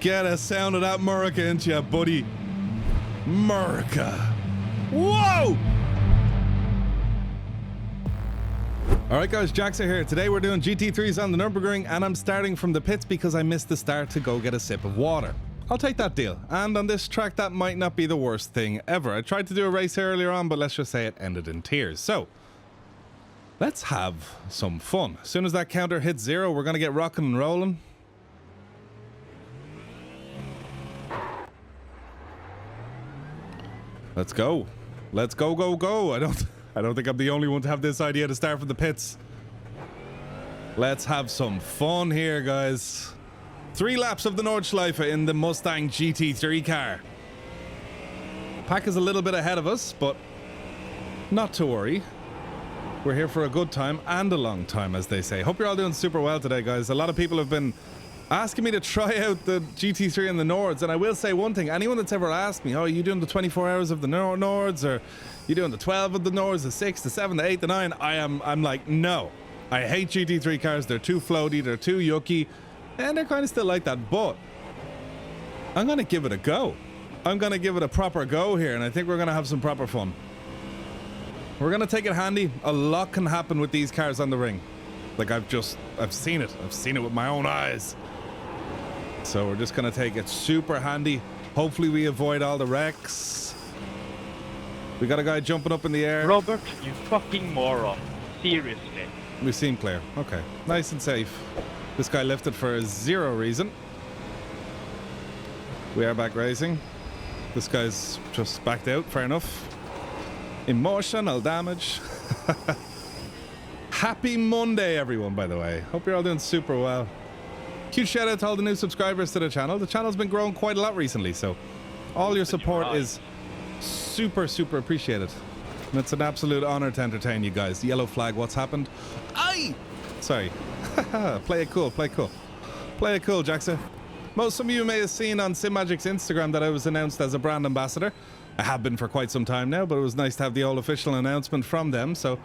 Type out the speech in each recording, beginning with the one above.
Get a sound of that Murica into you, buddy. Murica. Whoa! Alright guys, Jackzer here. Today we're doing GT3s on the Nürburgring and I'm starting from the pits because I missed the start to go get a sip of water. I'll take that deal. And on this track that might not be the worst thing ever. I tried to do a race earlier on, but let's just say it ended in tears. So, let's have some fun. As soon as that counter hits 0, we're going to get rocking and rolling. Let's go. Let's go, go, go. I don't think I'm the only one to have this idea to start from the pits. Let's have some fun here, guys. 3 laps of the Nordschleife in the Mustang GT3 car. Pack is a little bit ahead of us, but not to worry. We're here for a good time and a long time, as they say. Hope you're all doing super well today, guys. A lot of people have been asking me to try out the GT3 and the Nords, and I will say one thing. Anyone that's ever asked me, oh, are you doing the 24 hours of the Nords, or you doing the 12 of the Nords, the 6, the 7, the 8, the 9? I'm like, no. I hate GT3 cars. They're too floaty, they're too yucky, and they're kind of still like that, but I'm going to give it a go. I'm going to give it a proper go here, and I think we're going to have some proper fun. We're going to take it handy. A lot can happen with these cars on the ring. Like, I've seen it. I've seen it with my own eyes. So we're just going to take it super handy. Hopefully we avoid all the wrecks. We got a guy jumping up in the air. Robert, you fucking moron. Seriously. We seem clear. Okay. Nice and safe. This guy lifted for 0 reason. We are back racing. This guy's just backed out. Fair enough. Emotional damage. Happy Monday, everyone, by the way. Hope you're all doing super well. Huge shout out to all the new subscribers to the channel. The channel's been growing quite a lot recently, so all your support is super, super appreciated. And it's an absolute honor to entertain you guys. Yellow flag, what's happened? Aye! Sorry. Play it cool, play it cool. Play it cool, Jackzer. Some of you may have seen on SimMagic's Instagram that I was announced as a brand ambassador. I have been for quite some time now, but it was nice to have the all official announcement from them. So,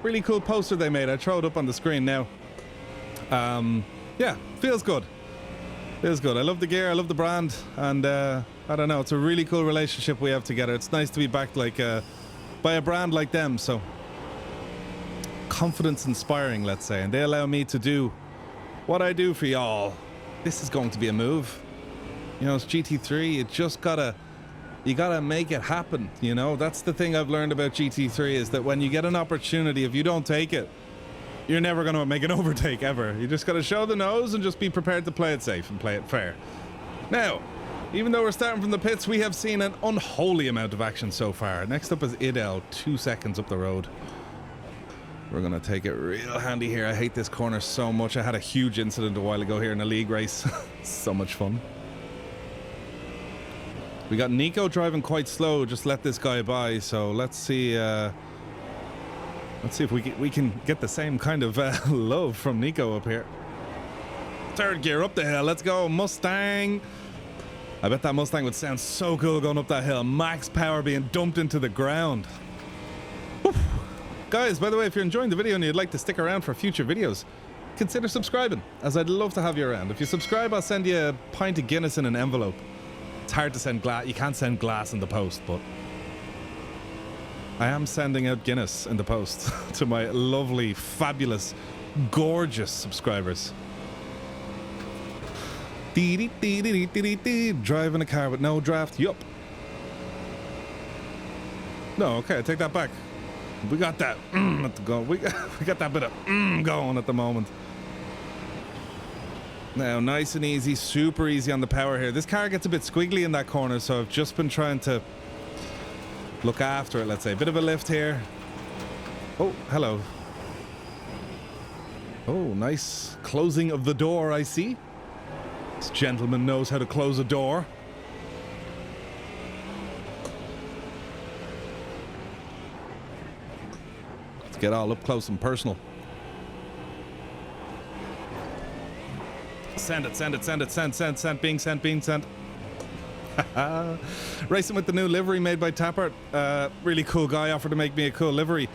really cool poster they made. I throw it up on the screen now. Yeah, feels good. Feels good. I love the gear, I love the brand, and I don't know, it's a really cool relationship we have together. It's nice to be backed like by a brand like them, so confidence inspiring, let's say, and they allow me to do what I do for y'all. This is going to be a move. You know, it's GT3, you gotta make it happen, you know? That's the thing I've learned about GT3, is that when you get an opportunity, if you don't take it, you're never going to make an overtake ever. You just got to show the nose and just be prepared to play it safe and play it fair. Now, even though we're starting from the pits, we have seen an unholy amount of action so far. Next up is Idel, 2 seconds up the road. We're going to take it real handy here. I hate this corner so much. I had a huge incident a while ago here in a league race. So much fun. We got Nico driving quite slow, just let this guy by. So let's see... Let's see if we can get the same kind of love from Nico up here. 3rd gear up the hill. Let's go, Mustang. I bet that Mustang would sound so cool going up that hill. Max power being dumped into the ground. Oof. Guys, by the way, if you're enjoying the video and you'd like to stick around for future videos, consider subscribing, as I'd love to have you around. If you subscribe, I'll send you a pint of Guinness in an envelope. It's hard to send glass. You can't send glass in the post, but I am sending out Guinness in the post to my lovely, fabulous, gorgeous subscribers. Driving a car with no draft. Yup. No, okay, I take that back. We got that at the go. We got that bit of going at the moment. Now, nice and easy, super easy on the power here. This car gets a bit squiggly in that corner, so I've just been trying to look after it, let's say. Bit of a lift here. Oh, hello. Oh, nice closing of the door, I see. This gentleman knows how to close a door. Let's get all up close and personal. Send it, send it, send it, send, being sent. Racing with the new livery made by Tappert. Really cool guy, offered to make me a cool livery.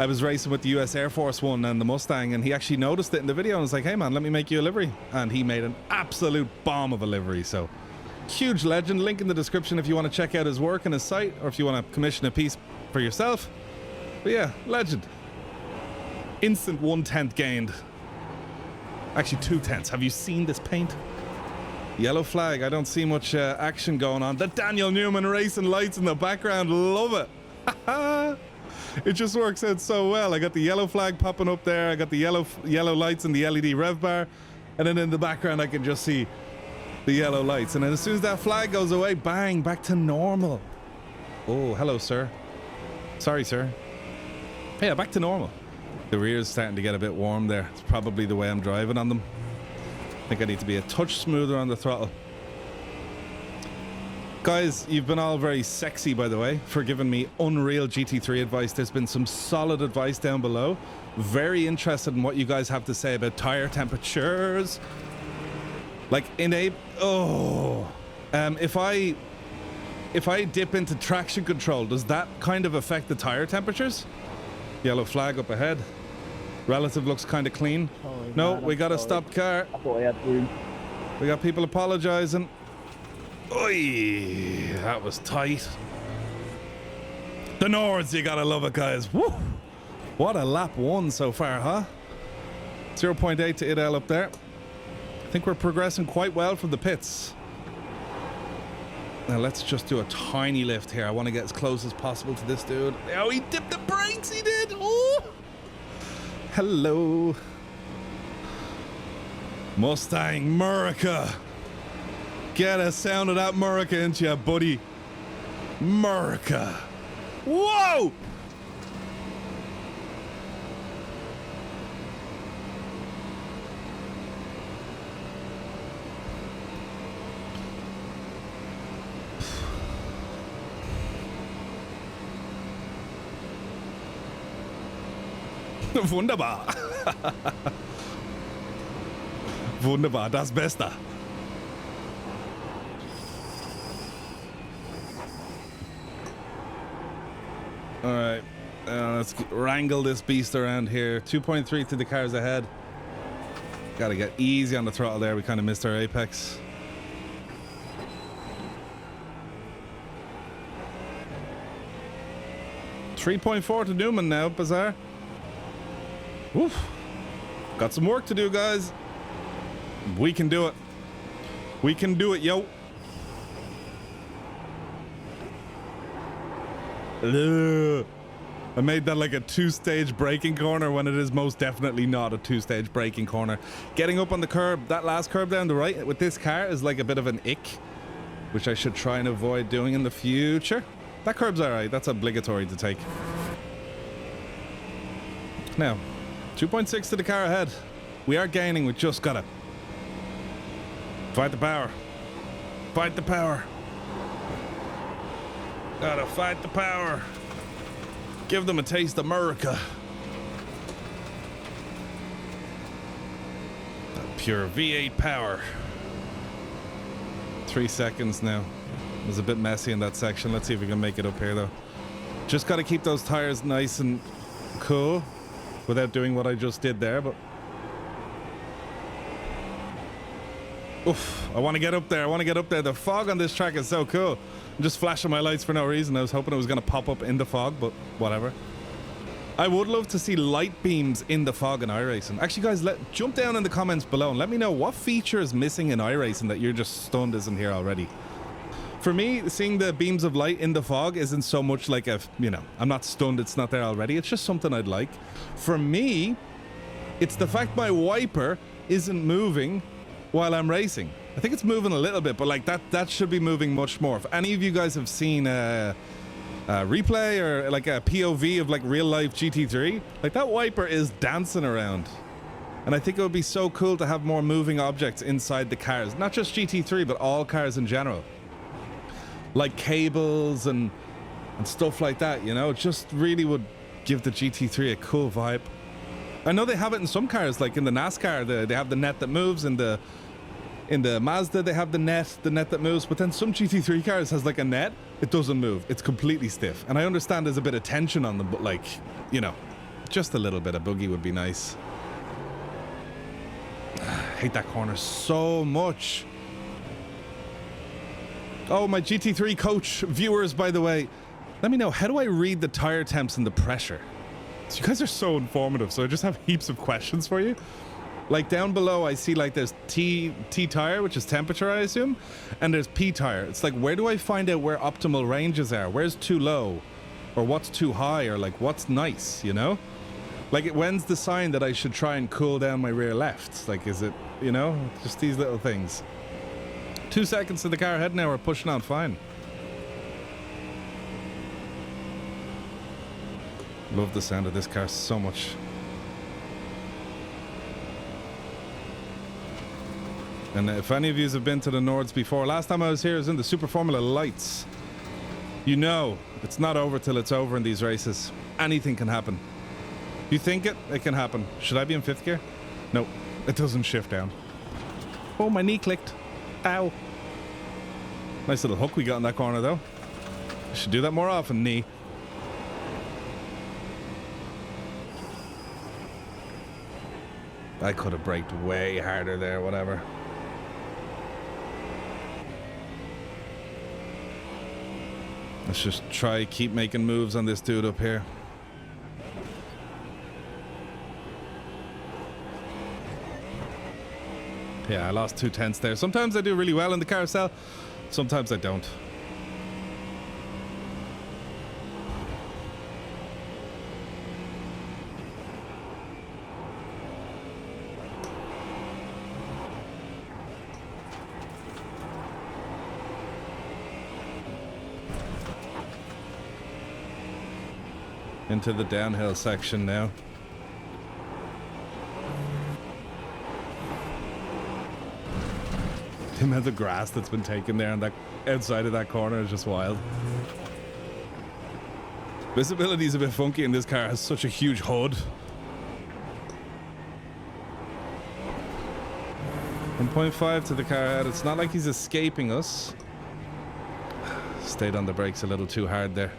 I was racing with the US Air Force One and the Mustang, and he actually noticed it in the video and was like, hey man, let me make you a livery. And he made an absolute bomb of a livery. So huge legend. Link in the description if you want to check out his work and his site, or if you want to commission a piece for yourself. But yeah, legend. Instant 1/10 gained. Actually 2/10. Have you seen this paint? Yellow flag. I don't see much action going on. The Daniel Newman racing lights in the background. Love it. It just works out so well. I got the yellow flag popping up there. I got the yellow lights and the LED rev bar. And then in the background, I can just see the yellow lights. And then as soon as that flag goes away, bang, back to normal. Oh, hello, sir. Sorry, sir. Yeah, back to normal. The rear's starting to get a bit warm there. It's probably the way I'm driving on them. I think I need to be a touch smoother on the throttle. Guys, you've been all very sexy, by the way, for giving me unreal GT3 advice. There's been some solid advice down below. Very interested in what you guys have to say about tire temperatures. Like if I dip into traction control, does that kind of affect the tire temperatures? Yellow flag up ahead. Relative looks kind of clean. Sorry, no, man, we got a stop car. I thought I had room. We got people apologizing. Oi, that was tight. The Nords, you gotta love it, guys. Woo! What a lap one so far, huh? 0.8 to Idel up there. I think we're progressing quite well from the pits. Now let's just do a tiny lift here. I want to get as close as possible to this dude. Oh, he dipped the brakes, he did! Oh! Hello. Mustang America. Get a sound of that America into you, buddy. America. Whoa! Wunderbar. Wunderbar, das Beste. All right, let's wrangle this beast around here. 2.3 to the cars ahead. Gotta get easy on the throttle there. We kind of missed our apex. .4 to Newman now, Bazaar. Woof. Got some work to do, guys. We can do it. We can do it, yo. Ugh. I made that like a two-stage braking corner when it is most definitely not a two-stage braking corner. Getting up on the curb, that last curb down the right with this car is like a bit of an ick, which I should try and avoid doing in the future. That curb's alright, that's obligatory to take. Now, 2.6 to the car ahead. We are gaining, we just gotta fight the power. Fight the power. Gotta fight the power. Give them a taste of America. That pure V8 power. 3 seconds now. It was a bit messy in that section. Let's see if we can make it up here though. Just gotta keep those tires nice and cool without doing what I just did there, but oof, I want to get up there. I want to get up there. The fog on this track is so cool. I'm just flashing my lights for no reason. I was hoping it was going to pop up in the fog, but whatever. I would love to see light beams in the fog in iRacing. Actually, guys, jump down in the comments below and let me know what feature is missing in iRacing that you're just stunned isn't here already. For me, seeing the beams of light in the fog isn't so much like a, you know, I'm not stunned it's not there already. It's just something I'd like. For me, it's the fact my wiper isn't moving while I'm racing. I think it's moving a little bit, but like that should be moving much more. If any of you guys have seen a replay or like a POV of like real life GT3, like that wiper is dancing around. And I think it would be so cool to have more moving objects inside the cars. Not just GT3, but all cars in general. Like cables and stuff like that, you know? It just really would give the GT3 a cool vibe. I know they have it in some cars, like in the NASCAR, they have the net that moves. In the Mazda, they have the net that moves. But then some GT3 cars has like a net, it doesn't move. It's completely stiff. And I understand there's a bit of tension on them, but like, you know, Just a little bit of boogie would be nice. Hate that corner so much. Oh, my GT3 coach viewers, by the way, let me know, how do I read the tire temps and the pressure? So you guys are so informative, so I just have heaps of questions for you. Like down below, I see like there's T tire, which is temperature, I assume, and there's P tire. It's like, where do I find out where optimal ranges are? Where's too low? Or what's too high? Or like, what's nice, you know? Like, when's the sign that I should try and cool down my rear left? Like, is it, you know, just these little things. 2 seconds to the car ahead now, we're pushing on fine. Love the sound of this car so much. And if any of you have been to the Nords before, last time I was here, I was in the Super Formula Lights. You know, it's not over till it's over in these races. Anything can happen. You think it can happen. Should I be in 5th gear? No, it doesn't shift down. Oh, my knee clicked. Ow. Nice little hook we got in that corner, though. I should do that more often, knee. I could have braked way harder there, whatever. Let's just try keep making moves on this dude up here. Yeah, I lost 2/10 there. Sometimes I do really well in the carousel, sometimes I don't. Into the downhill section now. The amount of grass that's been taken there on that outside of that corner is just wild. Visibility is a bit funky and this car has such a huge hood. 1.5 to the car ahead. It's not like he's escaping us. Stayed on the brakes a little too hard there.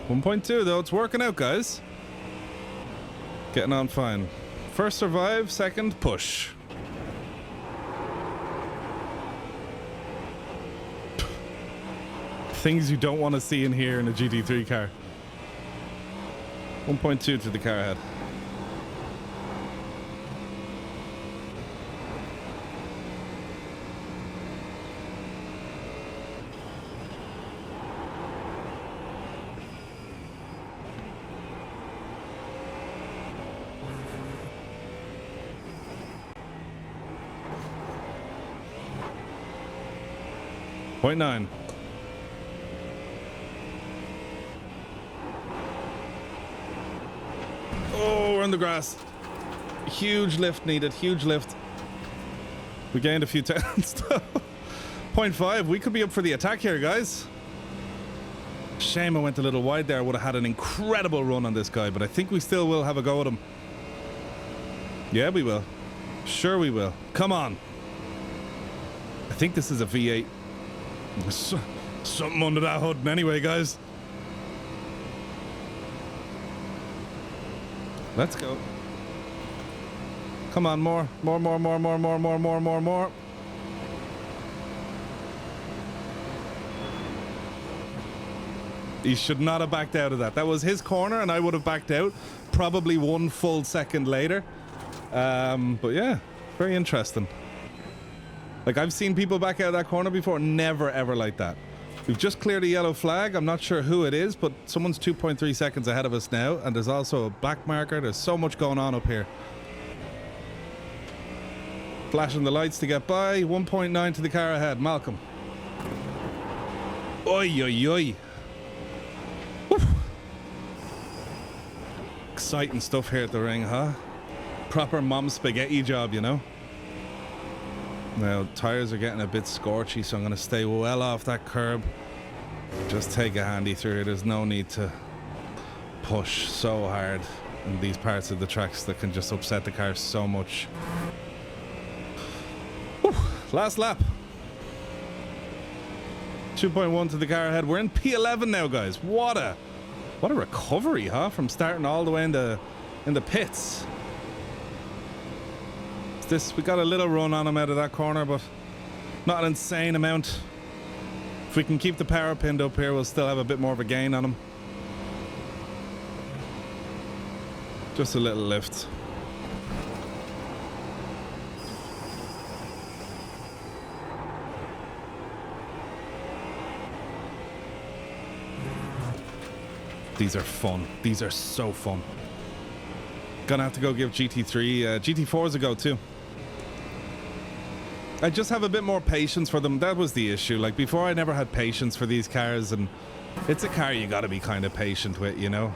.2 though, it's working out, guys. Getting on fine. First survive, second push. Things you don't want to see in here in a GT3 car. 1.2 to the car ahead. .9. Oh, we're in the grass. Huge lift needed, huge lift. We gained a few tenths though. 0.5, we could be up for the attack here, guys. Shame I went a little wide there. I would have had an incredible run on this guy, but I think we still will have a go at him. Yeah, we will. Sure we will. Come on. I think this is a V8. Something under that hood anyway, guys. Let's go. Come on, more. He should not have backed out of that. That was his corner and I would have backed out probably 1 full second later. But yeah, very interesting. Like, I've seen people back out of that corner before. Never, ever like that. We've just cleared a yellow flag. I'm not sure who it is, but someone's 2.3 seconds ahead of us now. And there's also a back marker. There's so much going on up here. Flashing the lights to get by. 1.9 to the car ahead. Malcolm. Oi, oi, oi. Woo. Exciting stuff here at the ring, huh? Proper mom spaghetti job, you know? Now, tires are getting a bit scorchy, so I'm going to stay well off that curb. Just take a handy through here. There's no need to push so hard in these parts of the tracks that can just upset the car so much. Whew. Last lap. 2.1 to the car ahead. We're in P11 now, guys. What a recovery, huh? From starting all the way in the pits. We got a little run on him out of that corner, but not an insane amount. If we can keep the power pinned up here, we'll still have a bit more of a gain on him. Just a little lift. These are fun. These are so fun. Gonna have to go give GT3, GT4s a go too. I just have a bit more patience for them. That was the issue. Like before, I never had patience for these cars, and it's a car you gotta be kind of patient with, you know?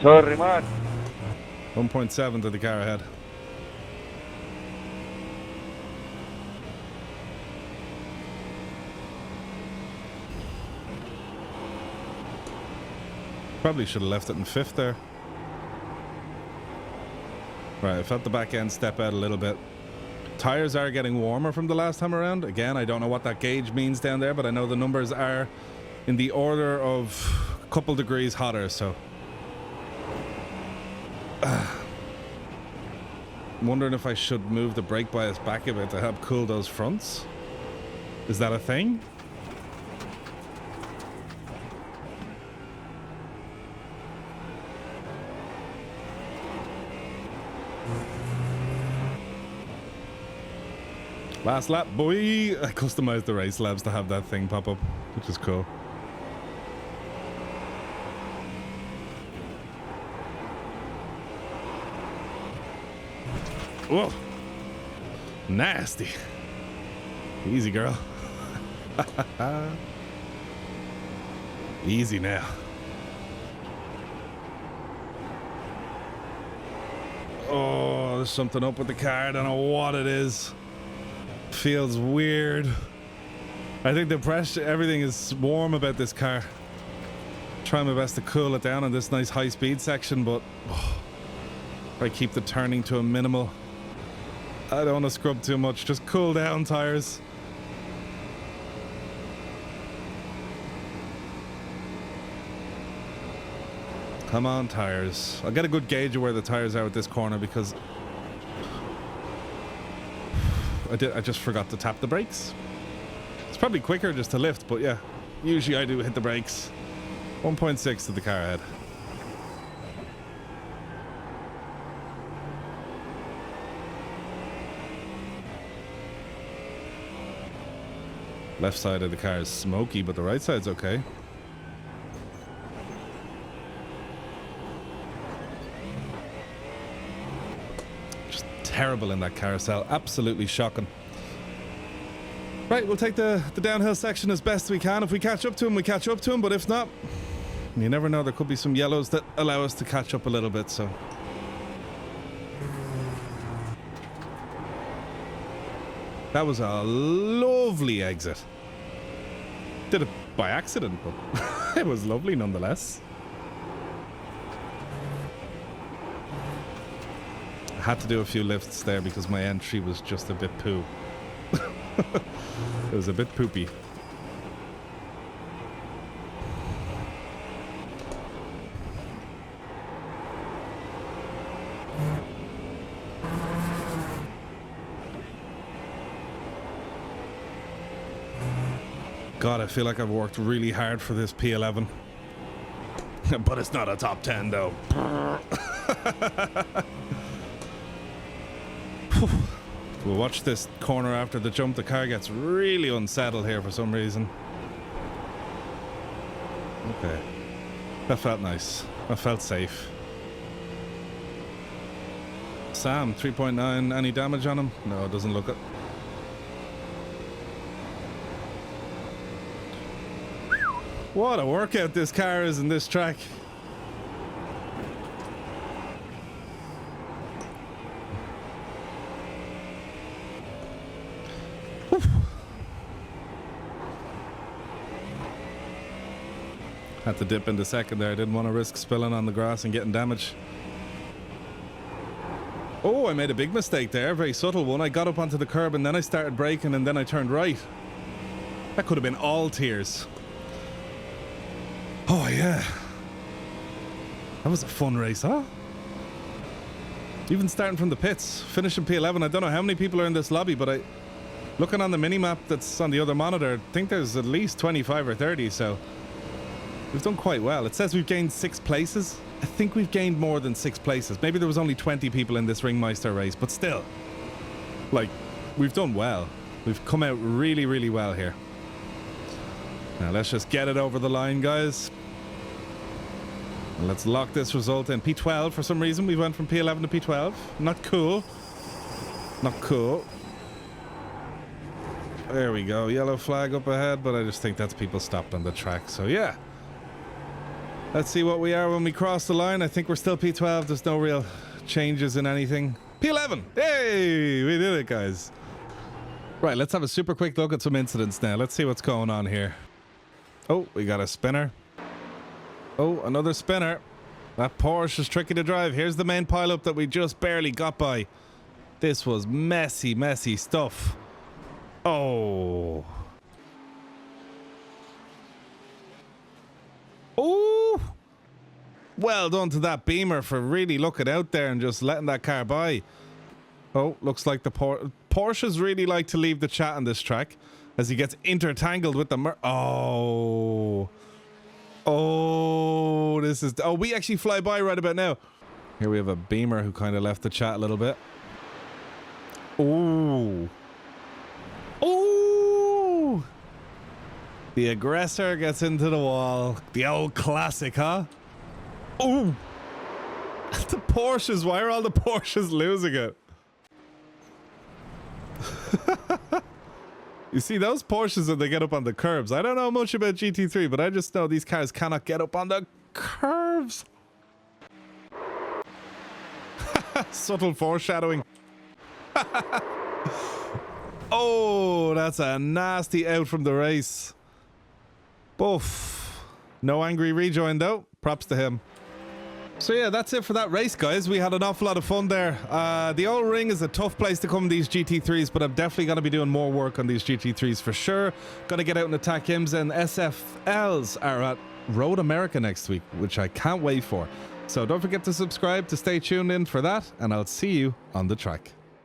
Sorry, man. 1.7 to the car ahead. Probably should have left it in fifth there. Right, I felt the back end step out a little bit. Tires are getting warmer from the last time around. Again, I don't know what that gauge means down there, but I know the numbers are in the order of a couple degrees hotter, so. I'm wondering if I should move the brake bias back a bit to help cool those fronts. Is that a thing? Last lap, boy! I customized the race labs to have that thing pop up, which is cool. Whoa! Nasty! Easy, girl. Easy now. Oh, there's something up with the car. I don't know what it is. Feels weird. I think the pressure, everything is warm about this car. Trying my best to cool it down on this nice high speed section, but if I keep the turning to a minimal, I don't want to scrub too much. Just cool down, tires. Come on, tires. I'll get a good gauge of where the tires are at this corner because I just forgot to tap the brakes. It's probably quicker just to lift, but yeah, usually I do hit the brakes. 1.6 to the car ahead. Left side of the car is smoky, but the right side's okay. Terrible in that carousel, absolutely shocking. Right, we'll take the downhill section as best we can. If we catch up to him, we catch up to him, but if not, you never know, there could be some yellows that allow us to catch up a little bit, so. That was a lovely exit. Did it by accident, but it was lovely nonetheless. I had to do a few lifts there because my entry was just a bit poo. It was a bit poopy. God, I feel like I've worked really hard for this P11. But it's not a top 10 though. We'll watch this corner after the jump. The car gets really unsettled here for some reason. Okay. That felt nice. That felt safe. Sam, 3.9. Any damage on him? No, it doesn't look it. What a workout this car is in this track. Had to dip into second there. I didn't want to risk spilling on the grass and getting damage. Oh, I made a big mistake there. Very subtle one. I got up onto the curb and then I started braking and then I turned right. That could have been all tears. Oh, yeah. That was a fun race, huh? Even starting from the pits, finishing P11. I don't know how many people are in this lobby, but looking on the mini-map that's on the other monitor, I think there's at least 25 or 30, so we've done quite well. It says we've gained 6 places. I think we've gained more than 6 places. Maybe there was only 20 people in this Ringmeister race, but still, like, we've done well. We've come out really, really well here. Now let's just get it over the line, guys. And let's lock this result in. P12 for some reason. We went from P11 to P12. Not cool. Not cool. There we go. Yellow flag up ahead, but I just think that's people stopped on the track. So yeah. Let's see what we are when we cross the line. I think we're still P12. There's no real changes in anything. P11. Hey, we did it, guys. Right, let's have a super quick look at some incidents now. Let's see what's going on here. Oh, we got a spinner. Oh, another spinner. That Porsche is tricky to drive. Here's the main pileup that we just barely got by. This was messy, messy stuff. Oh. Oh. Well done to that Beamer for really looking out there and just letting that car by. Oh, looks like the Porsches really like to leave the chat on this track as he gets intertangled with the Oh. Oh, this is... Oh, we actually fly by right about now. Here we have a Beamer who kind of left the chat a little bit. Oh. Oh. The aggressor gets into the wall. The old classic, huh? Oh. The Porsches. Why are all the Porsches losing it? You see, those Porsches when they get up on the curves. I don't know much about GT3, but I just know these cars cannot get up on the curves. Subtle foreshadowing. Oh, that's a nasty out from the race. Boof. No angry rejoin, though. Props to him. So yeah, that's it for that race, guys. We had an awful lot of fun there. The old ring is a tough place to come, these GT3s, but I'm definitely going to be doing more work on these GT3s for sure. Going to get out and attack IMSA, and SFLs are at Road America next week, which I can't wait for. So don't forget to subscribe to stay tuned in for that, and I'll see you on the track.